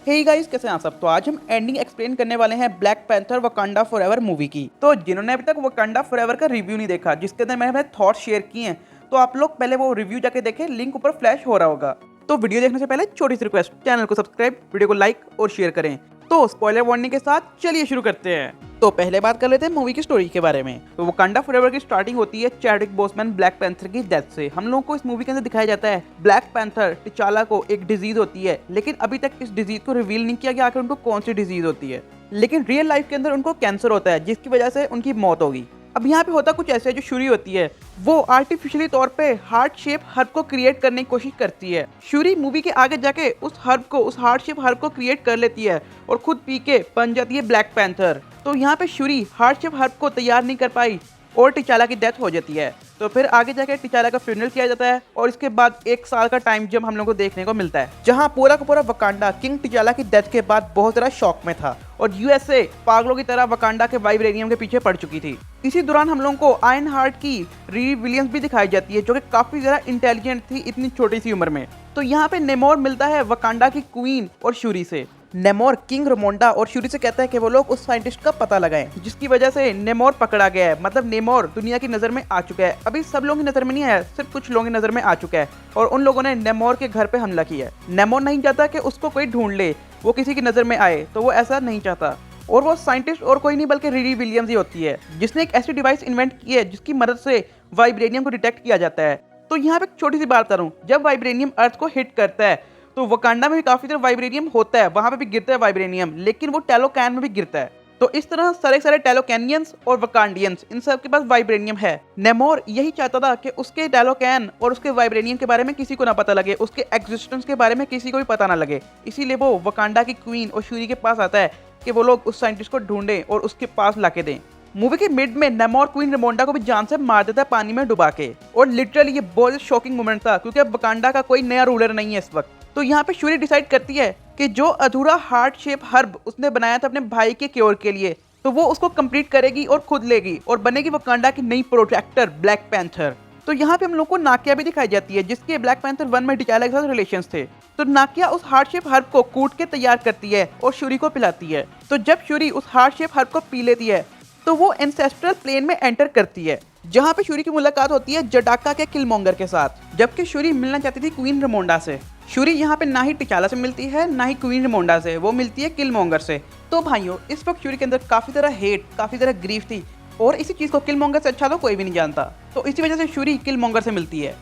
Hey guys, कैसे हैं आप सब। तो आज हम एंडिंग एक्सप्लेन करने वाले हैं black panther Wakanda forever movie की। तो जिन्होंने अभी तक वकांडा फॉरएवर का रिव्यू नहीं देखा, जिसके अंदर मैंने अपने थॉट्स शेयर किए हैं, तो आप लोग पहले वो रिव्यू जाके देखें, लिंक ऊपर फ्लैश हो रहा होगा। तो वीडियो देखने से पहले छोटी सी रिक्वेस्ट, चैनल को सब्सक्राइब, वीडियो को लाइक और शेयर करें। तो स्पॉइलर वार्निंग के साथ चलिए शुरू करते हैं। तो पहले बात कर लेते हैं मूवी की स्टोरी के बारे में। तो वकांडा फॉरएवर की स्टार्टिंग होती है चैडविक बोसमैन ब्लैक पैंथर की डेथ से। हम लोगों को इस मूवी के अंदर दिखाया जाता है ब्लैक पैंथर टिचाला को एक डिजीज होती है, लेकिन अभी तक इस डिजीज को रिवील नहीं किया गया आखिर उनको कौन सी डिजीज होती है। लेकिन रियल लाइफ के अंदर उनको कैंसर होता है, जिसकी वजह से उनकी मौत होगी। अब यहाँ पे होता कुछ ऐसे है, जो शूरी होती है वो आर्टिफिशियली तौर पे हार्ट शेप हर्ब को क्रिएट करने की कोशिश करती है। शूरी मूवी के आगे जाके उस हार्ट शेप हर्ब को क्रिएट कर लेती है और खुद पी के बन जाती है ब्लैक पैंथर। तो यहाँ पे शूरी हार्ट शेप हर्ब को तैयार नहीं कर पाई और टिचाला की डेथ हो जाती है। तो फिर आगे जाके टिचाला का फ्यूनरल किया जाता है और इसके बाद 1 साल का टाइम जब हम लोग को देखने को मिलता है, जहां पूरा का पूरा वकांडा किंग टिचाला की डेथ के बाद बहुत ज़्यादा शॉक में था और यूएसए पागलों की तरह वकांडा के वाइब्रेनियम के पीछे पड़ चुकी थी। इसी दौरान हम लोगों को आयरन हार्ट की रीरी विलियम्स भी दिखाई जाती है, जो कि काफी ज्यादा इंटेलिजेंट थी इतनी छोटी सी उम्र में। तो यहाँ पे नेमोर मिलता है वकांडा की क्वीन और शूरी से। नेमोर किंग रमोंडा और शूरी से कहता है कि वो लोग उस साइंटिस्ट का पता लगाएं, जिसकी वजह से नेमोर पकड़ा गया है। मतलब नेमोर दुनिया की नजर में आ चुका है। अभी सब लोगों की नजर में नहीं आया, सिर्फ कुछ लोगों की नजर में आ चुका है और उन लोगों ने नेमोर के घर पे हमला किया है। नेमोर नहीं चाहता कि उसको कोई ढूंढ ले, वो किसी की नजर में आए, तो वो ऐसा नहीं चाहता। और वो साइंटिस्ट और कोई नहीं बल्कि रीरी विलियम्स ही होती है, जिसने एक ऐसी डिवाइस इन्वेंट की है जिसकी मदद से वाइब्रेनियम को डिटेक्ट किया जाता है। तो यहाँ पे एक छोटी सी बात करूँ, जब वाइब्रेनियम अर्थ को हिट करता है तो वकांडा में भी काफी तरह वाइब्रेनियम होता है, वहां पे भी गिरता है वाइब्रेनियम, लेकिन वो टैलोकैन में भी गिरता है। तो इस तरह सारे टैलोकैनियंस और वकांडियंस इन सब के पास वाइब्रेनियम है। नेमोर यही चाहता था कि उसके टैलोकैन और उसके वाइब्रेनियम के बारे में किसी को ना पता लगे, उसके एग्जिस्टेंस के बारे में किसी को भी पता ना लगे। इसीलिए वो वकांडा की क्वीन और शूरी के पास आता है कि वो लोग उस साइंटिस्ट को ढूंढें और उसके पास लाके दें। मूवी के मिड में नेमोर क्वीन रमोंडा को भी जान से मार देता है पानी में डुबा के, और लिटरली ये बहुत शॉकिंग मोमेंट था, क्योंकि अब वकांडा का कोई नया रूलर नहीं है इस वक्त। तो यहाँ पे शूरी डिसाइड करती है कि जो अधूरा हार्ट शेप हर्ब उसने बनाया था अपने भाई के क्योर के लिए, तो वो उसको कंप्लीट करेगी और खुद लेगी और बनेगी वकांडा की नई प्रोटेक्टर ब्लैक पैंथर। तो यहाँ पे हम लोग को नाकिया भी दिखाई जाती है, जिसके ब्लैक पैंथर 1 में टिचाला के साथ रिलेशंस थे। तो नाकिया उस हार्ट शेप हर्ब को कूट के तैयार करती है और शूरी को पिलाती है। तो जब शूरी उस हार्ट शेप हर्ब को पी लेती है तो वो एंसेस्ट्रल प्लेन में एंटर करती है, जहाँ पे शूरी की मुलाकात होती है जडाका के किलमोंगर के साथ, जबकि शूरी मिलना चाहती थी क्वीन रमोंडा से। शूरी यहाँ पे ना ही टिचाला से मिलती है ना ही क्वीन रमोंडा से, वो मिलती है किलमोंगर से। तो भाइयों, इस वक्त शूरी के अंदर काफी तरह हेट, काफी तरह ग्रीफ थी, और इसी चीज को किलमोंगर से अच्छा तो कोई भी नहीं जानता। तो इसी वजह से शूरी किलमोंगर से मिलती है।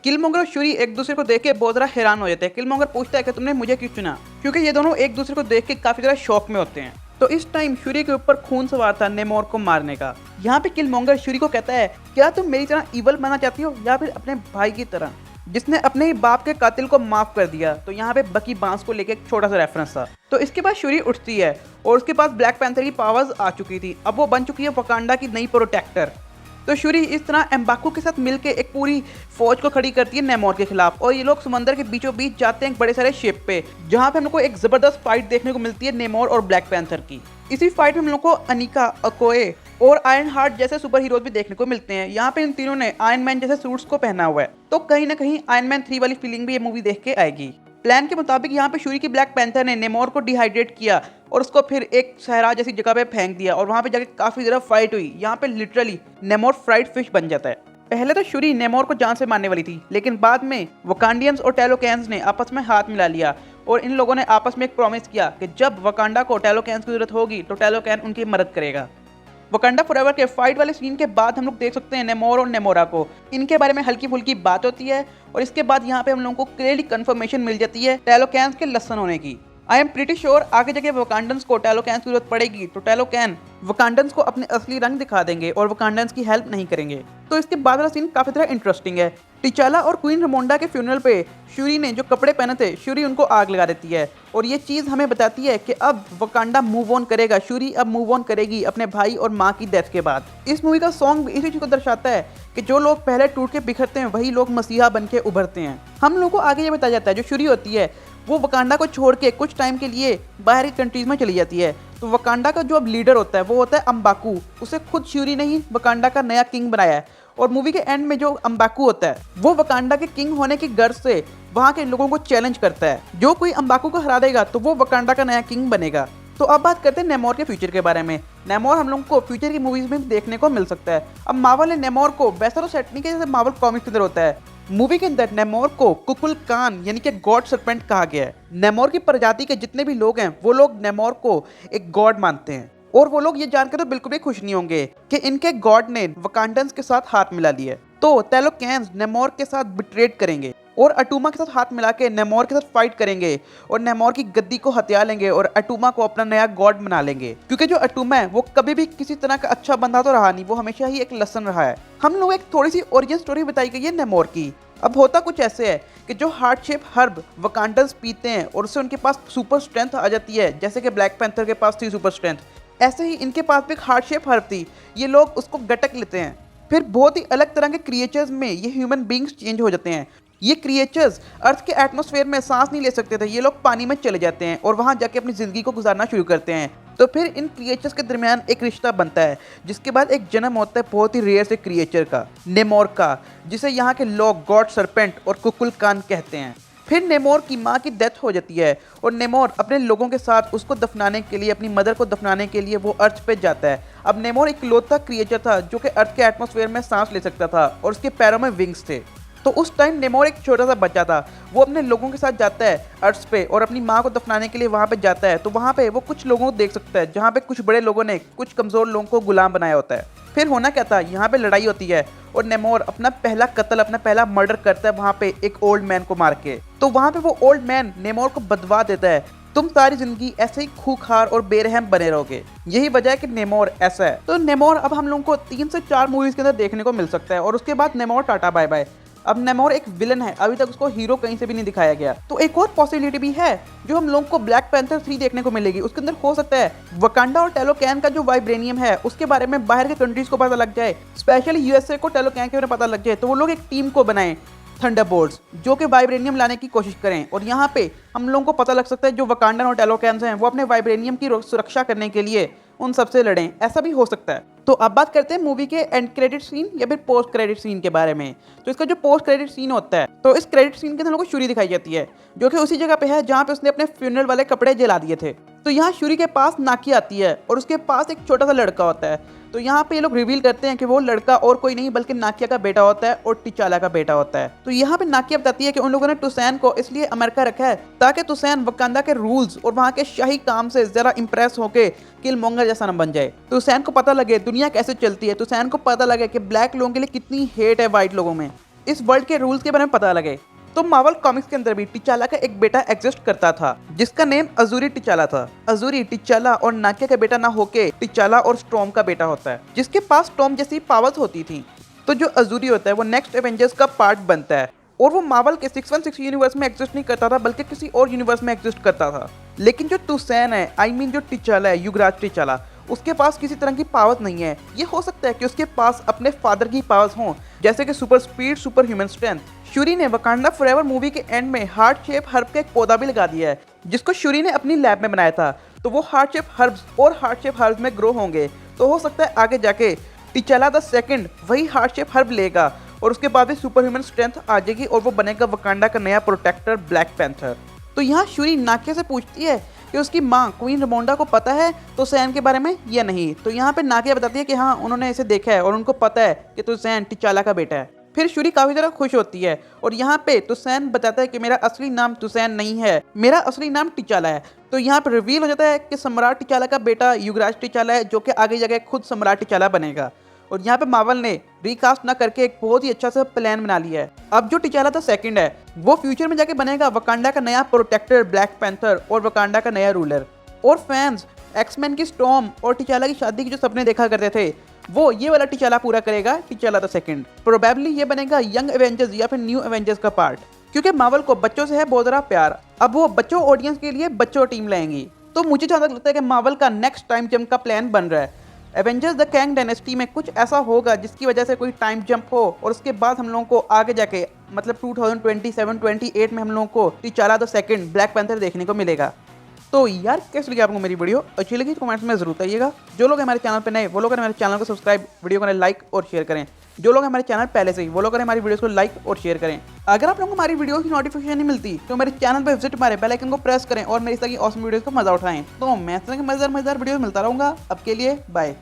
किलमोंगर और शूरी एक दूसरे को देख के बहुत ज़्यादा हैरान हो जाते हैं। किलमोंगर पूछता है कि तुमने मुझे क्यों चुना, क्योंकि ये दोनों एक दूसरे को देख के काफी ज़्यादा शौक में होते हैं। तो इस टाइम शूरी के ऊपर खून सवार था नेमोर को मारने का। यहाँ पे किलमोंगर शूरी को कहता है, क्या तुम मेरी तरह इवल बनना चाहती हो या फिर अपने भाई की तरह, जिसने अपने ही बाप के कातिल को माफ कर दिया। तो यहाँ पे बकी बांस को लेके एक छोटा सा रेफरेंस था। तो इसके बाद शूरी उठती है और उसके पास ब्लैक पैंथर की पावर्स आ चुकी थी। अब वो बन चुकी है वकांडा की नई प्रोटेक्टर। तो शूरी इस तरह एम्बाकू के साथ मिलकर एक पूरी फौज को खड़ी करती है नेमोर के खिलाफ, और ये लोग समंदर के बीचों बीच जाते हैं एक बड़े सारे शिप पे, जहाँ पे हम लोग को एक जबरदस्त फाइट देखने को मिलती है नेमोर और ब्लैक पैंथर की। इसी फाइट में हम लोग को अनिका, अकोए और आयरन हार्ट जैसे सुपर हीरोज भी देखने को मिलते हैं। यहाँ पे इन तीनों ने आयरन मैन जैसे सूट्स को पहना हुआ है, तो कहीं ना कहीं आयरन मैन 3 वाली फीलिंग भी ये मूवी देख के आएगी। प्लान के मुताबिक यहाँ पे शूरी की ब्लैक पैंथर ने नेमोर को डिहाइड्रेट किया और उसको फिर एक सहरा जैसी जगह पे फेंक दिया, और वहाँ पे जाके काफी ज़्यादा फाइट हुई। यहाँ पे लिटरली नेमोर फ्राइड फिश बन जाता है। पहले तो शूरी नेमोर को जान से मारने वाली थी, लेकिन बाद में वकांडियंस और टैलोकैंस ने आपस में हाथ मिला लिया और इन लोगों ने आपस में एक प्रॉमिस किया कि जब वकांडा को टैलोकैंस की जरूरत होगी तो टैलोकैन उनकी मदद करेगा। वकांडा फॉरएवर के फाइट वाले सीन के बाद हम लोग देख सकते हैं नेमोर और नेमोरा को, इनके बारे में हल्की फुल्की बात होती है, और इसके बाद यहाँ पे हम लोगों को क्लियरली कंफर्मेशन मिल जाती है टैलोकैंस के लसन होने की। आई एम प्रीटी श्योर आगे जाके वकांडन्स को टैलोकैंस की जरूरत पड़ेगी तो टैलोकैन वकांडन्स को अपने असली रंग दिखा देंगे और वकांडन्स की हेल्प नहीं करेंगे। तो इसके बाद वाला सीन काफी तरह इंटरेस्टिंग है। टिचाला और क्वीन रमोंडा के फ्यूनरल पे शूरी ने जो कपड़े पहने थे, शूरी उनको आग लगा देती है, और ये चीज़ हमें बताती है कि अब वकांडा मूव ऑन करेगा। शूरी अब मूव ऑन करेगी अपने भाई और माँ की डेथ के बाद। इस मूवी का सॉन्ग भी इसी चीज़ को दर्शाता है कि जो लोग पहले टूट के बिखरते हैं वही लोग मसीहा बन के उभरते हैं। हम लोगों को आगे ये बताया जाता है जो शूरी होती है वो वकांडा को छोड़ के कुछ टाइम के लिए बाहरी कंट्रीज में चली जाती है। तो वकांडा का जो अब लीडर होता है वो होता है अम्बाकू। उसे खुद शूरी ने ही वकांडा का नया किंग बनाया है, और मूवी के एंड में जो अम्बाकू होता है वो वकांडा के किंग होने की गर्ज से वहाँ के लोगों को चैलेंज करता है। जो कोई अम्बाकू को हरा देगा तो वो वकांडा का नया किंग बनेगा। तो अब बात करते हैं नेमोर के फ्यूचर के बारे में। नेमोर हम लोगों को फ्यूचर की मूवीज में देखने को मिल सकता है। अब मार्वल ने नेमोर को वैसा तो सेट नहीं किया जैसे मार्वल कॉमिक्स के अंदर होता है। मूवी के अंदर नेमोर को कुकुलकान यानी कि गॉड सर्पेंट कहा गया है। नेमोर की प्रजाति के जितने भी लोग हैं वो लोग नेमोर को एक गॉड मानते हैं, और वो लोग ये जानकर तो बिल्कुल भी खुश नहीं होंगे कि इनके गॉड ने वकांडन्स के साथ हाथ मिला लिया। तो टैलोकैंस नेमोर के साथ बिट्रेड करेंगे और अटूमा के साथ हाथ मिला के नेमोर के साथ फाइट करेंगे और नेमोर की गद्दी को हथिया लेंगे और अटूमा को अपना नया गॉड बना लेंगे। क्योंकि जो अटूमा है वो कभी भी किसी तरह का अच्छा बंदा तो रहा नहीं, वो हमेशा ही एक लसन रहा है। हम लोग एक थोड़ी सी ओरिजिन स्टोरी बताई गई है नेमोर की। अब होता कुछ ऐसे है कि जो हार्ट शेप हर्ब वकांडन्स पीते हैं और उससे उनके पास सुपर स्ट्रेंथ आ जाती है, जैसे कि ब्लैक पैंथर के पास थी सुपर स्ट्रेंथ, ऐसे ही इनके पास भी एक हार्ट शेप हर्ब थी। ये लोग उसको गटक लेते हैं, फिर बहुत ही अलग तरह के क्रिएचर्स में ये ह्यूमन बींग्स चेंज हो जाते हैं। ये क्रिएचर्स अर्थ के एटमॉस्फेयर में सांस नहीं ले सकते थे, ये लोग पानी में चले जाते हैं और वहां जाके अपनी जिंदगी को गुजारना शुरू करते हैं। तो फिर इन क्रिएचर्स के दरमियान एक रिश्ता बनता है, जिसके बाद एक जन्म होता है बहुत ही रेयर से क्रिएचर का, नेमोर का, जिसे यहाँ के लोग गॉड सर्पेंट और कुकुलकान कहते हैं। फिर नेमोर की माँ की डेथ हो जाती है और नेमोर अपने लोगों के साथ उसको दफनाने के लिए, अपनी मदर को दफनाने के लिए वो अर्थ पे जाता है। अब नेमोर एक इकलौता क्रिएचर था जो कि अर्थ के एटमॉस्फेयर में सांस ले सकता था और उसके पैरों में विंग्स थे। तो उस टाइम नेमोर एक छोटा सा बच्चा था, वो अपने लोगों के साथ जाता है अर्थ पे और अपनी माँ को दफनाने के लिए वहाँ पे जाता है। तो वहाँ पे वो कुछ लोगों को देख सकता है जहाँ पे कुछ बड़े लोगों ने कुछ कमज़ोर लोगों को गुलाम बनाया होता है। फिर होना क्या था, यहाँ पे लड़ाई होती है और नेमोर अपना पहला कत्ल, अपना पहला मर्डर करता है वहाँ पे एक ओल्ड मैन को मार के। तो वहाँ पे वो ओल्ड मैन नेमोर को बदवा देता है, तुम सारी जिंदगी ऐसे ही खूंखार और बेरहम बने रहोगे। यही वजह है कि नेमोर ऐसा है। तो नेमोर अब हम लोगों को 3 से 4 मूवीज के अंदर देखने को मिल सकता है और उसके बाद नेमोर टाटा बाय बाय। अब नेमोर एक विलन है, अभी तक उसको हीरो कहीं से भी नहीं दिखाया गया। तो एक और पॉसिबिलिटी भी है जो हम लोगों को ब्लैक पैंथर 3 देखने को मिलेगी। उसके अंदर हो सकता है वकांडा और टैलोकैन का जो वाइब्रेनियम है उसके बारे में बाहर के कंट्रीज को पता लग जाए, स्पेशली यूएसए को टैलोकैन के बारे में पता लग जाए, तो वो लोग एक टीम को बनाएं थंडरबोल्ट्स, जो कि वाइब्रेनियम लाने की कोशिश करें। और यहाँ पे हम लोगों को पता लग सकता है जो वकांडन और टैलोकैन्स हैं वो अपने वाइब्रेनियम की सुरक्षा करने के लिए उन सबसे लड़ें, ऐसा भी हो सकता है। तो अब बात करते हैं मूवी के एंड क्रेडिट सीन या फिर पोस्ट क्रेडिट सीन के बारे में। तो इसका जो पोस्ट क्रेडिट सीन होता है, तो इस क्रेडिट सीन के अंदर हम लोग को शूरी दिखाई जाती है जो कि उसी जगह पे है जहाँ पे उसने अपने फ्यूनरल वाले कपड़े जला दिए थे। तो यहाँ शूरी के पास नाकी आती है और उसके पास एक छोटा सा लड़का होता है। तो यहाँ पे ये लोग रिवील करते हैं कि वो लड़का और कोई नहीं बल्कि नाकिया का बेटा होता है और टिचाला का बेटा होता है। तो यहाँ पे नाकिया बताती है कि उन लोगों ने टुसैन को इसलिए अमेरिका रखा है ताकि टुसैन वकांडा के रूल्स और वहाँ के शाही काम से जरा इंप्रेस होके किलमोंगर जैसा न बन जाए। टुसैन को पता लगे दुनिया कैसे चलती है, टुसैन को पता लगे कि ब्लैक लोगों के लिए कितनी हेट है वाइट लोगों में, इस वर्ल्ड के रूल्स के बारे में पता लगे। तो मार्वल कॉमिक्स के अंदर भी टिचाला का एक बेटा एग्जिस्ट करता था जिसका नेम अजूरी टिचाला था। अजूरी टिचाला और नाकिया का बेटा ना होके टिचाला और स्टॉर्म का बेटा होता है, जिसके पास स्टॉर्म जैसी पावर्स होती थी। तो जो अजूरी होता है वो नेक्स्ट एवेंजर्स का पार्ट बनता है और वो मार्वल के 616 यूनिवर्स में एग्जिस्ट नहीं करता था बल्कि किसी और यूनिवर्स में एग्जिस्ट करता था। लेकिन जो टुसैन है, आई मीन जो टिचाला है, युगराज टिचाला, उसके पास किसी तरह की पावर्स नहीं है। ये हो सकता है कि उसके पास अपने फादर की पावर्स हों, जैसे कि super speed, super human strength. शूरी ने वकांडा फॉरएवर मूवी के एंड में हार्ट शेप हर्ब का एक पौधा भी लगा दिया है जिसको शूरी ने अपनी लैब में बनाया था। तो वो हार्ट शेप हर्ब्स और हार्ट शेप हर्ब्स में ग्रो होंगे। तो हो सकता है आगे जाके टिचाला द सेकंड वही हार्ट शेप हर्ब लेगा और उसके बाद भी सुपर ह्यूमन स्ट्रेंथ आ जाएगी और वो बनेगा वकांडा का नया प्रोटेक्टर ब्लैक पैंथर। तो यहाँ शूरी नाकिया से पूछती है कि उसकी माँ क्वीन रमोंडा को पता है टुसैन के बारे में या नहीं। तो यहाँ पे नाकिया बताती है कि हाँ, उन्होंने इसे देखा है और उनको पता है कि टुसैन टिचाला का बेटा है। फिर शूरी काफी ज़्यादा खुश होती है और यहाँ पे टुसैन बताता है कि मेरा असली नाम टुसैन नहीं है, मेरा असली नाम टिचाला है। तो यहाँ पे रिवील हो जाता है कि सम्राट टिचाला का बेटा युगराज टिचाला है जो कि आगे जाके खुद सम्राट टिचाला बनेगा। और यहाँ पे मार्वल ने रिकास्ट ना करके एक बहुत ही अच्छा सा प्लान बना लिया है। अब जो टिचाला द सेकंड है वो फ्यूचर में जाके बनेगा वकांडा का नया प्रोटेक्टर ब्लैक पैंथर और वकांडा का नया रूलर। और फैंस एक्समैन की स्टॉर्म और टिचाला की शादी के जो सपने देखा करते थे वो ये वाला टिचाला पूरा करेगा, टिचाला द सेकंड। प्रोबेबली ये बनेगा यंग एवेंजर्स या फिर न्यू एवेंजर्स का पार्ट, क्योंकि मार्वल को बच्चों से है बहुत ज़्यादा प्यार। अब वो बच्चों ऑडियंस के लिए बच्चों टीम लाएंगी। तो मुझे जहाँ तक लगता है कि मार्वल का नेक्स्ट टाइम जंप का प्लान बन रहा है। एवेंजर्स द कैंग डायनेस्टी में कुछ ऐसा होगा जिसकी वजह से कोई टाइम जंप हो और उसके बाद हम लोगों को आगे जाके मतलब 2027-28 में हम लोगों को T'Challa the second black panther देखने को मिलेगा। तो यार कैसे लगी आपको मेरी वीडियो? अच्छी लगी तो कमेंट्स में जरूर बताइएगा। जो लोग हमारे चैनल पे नए वो लोग हमारे चैनल को सब्सक्राइब, वीडियो को लाइक और शेयर करें। जो लोग हमारे चैनल पहले से ही वो लोग करें हमारी वीडियोस को लाइक और शेयर करें। अगर आप लोगों को हमारी वीडियो की नोटिफिकेशन नहीं मिलती तो मेरे चैनल पर विजिट मारे, बेल आइकन को प्रेस करें और मेरी इस तरह की ऑसम वीडियोस का मजा उठाएं। तो मैं इस तरह की मजेदार वीडियो मिलता रहूंगा। अब के लिए बाय।